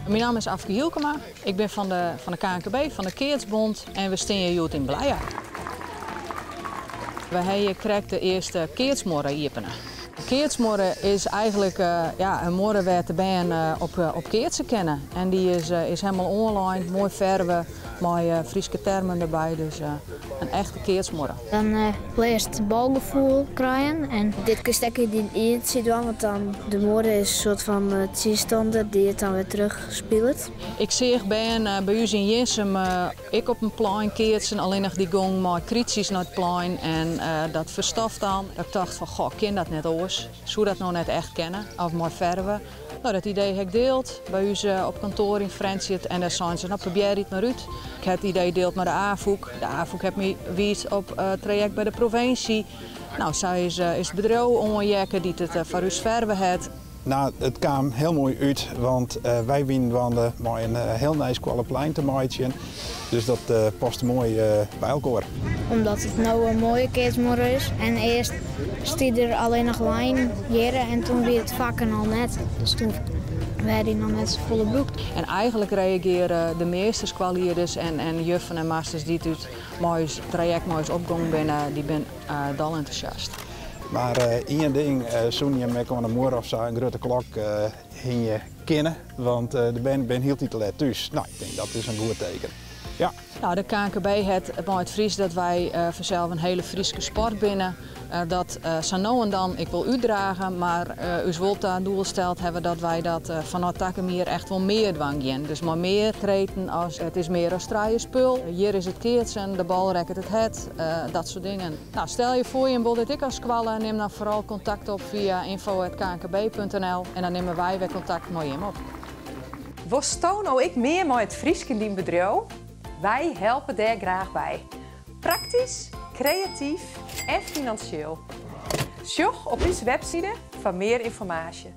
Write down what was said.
Mijn naam is Afke Hielkema. Ik ben van de KNKB, van de Keertsbond en we staan hier in Blija. We hebben krijgt de eerste keertsmorren openen. Keertsmorren is eigenlijk een morren waar de band op keertsen kennen. En die is helemaal online, mooi verven, mooie Friese termen erbij. Dus een echte keertsmorren. Dan eerst het balgevoel krijgen en dit kun je in het zitten, want dan de morren is een soort van toestanden die het dan weer terug speelt. Ik zie bij u in Jinsum ik op een plein keertsen, alleen nog die gong maar kritisch naar het plein en dat verstoft dan. Ik dacht van, goh, ik ken dat net oors. Zou dat nou net echt kennen, of mooi verven. Nou, dat idee heb ik deeld bij u op kantoor in Frensjet en daar zijn ze, nou probeer het maar uit. Ik heb het idee deeld met de AVOEK. De AVOEK heeft me gewezen op het traject bij de provincie. Nou, zij is het bedrijf onjekken die het voor u verven heeft. Nou, het kwam heel mooi uit, want wij woonden maar een heel nice plein te maken. Dus dat past mooi bij elkaar. Omdat het nou een mooie keertsmorren is. En eerst stiet er alleen nog lijn jaren en toen weer het vakken al net. Dus toen werd hij nog net volle broek. En eigenlijk reageren de meeste scholieren en juffen en masters die het traject mooi opgang binnen, die ben dal enthousiast. Maar één ding, zo'n je met een morgen of zo een grote klok in je kennen, want de band ben heel te laat thuis. Nou, ik denk dat is een goed teken. Ja. Nou, de KNKB heeft het Fries dat wij vanzelf een hele Friese sport binnen. Dat zo nou en dan ik wil uitdragen, maar u wilt daar doel stelt hebben dat wij dat vanuit Takkenmeer echt wel meer dwangen. Dus maar meer treden als het is meer Australië spul. Hier is het keertsen, de bal rekt het, dat soort dingen. Nou, stel je voor je wilt dit ik als squallen, neem dan vooral contact op via info@knkb.nl en dan nemen wij weer contact met hem op. Was nou ik meer met het Friesk in die bedrijf? Wij helpen daar graag bij. Praktisch, creatief en financieel. Zoek op onze website voor meer informatie.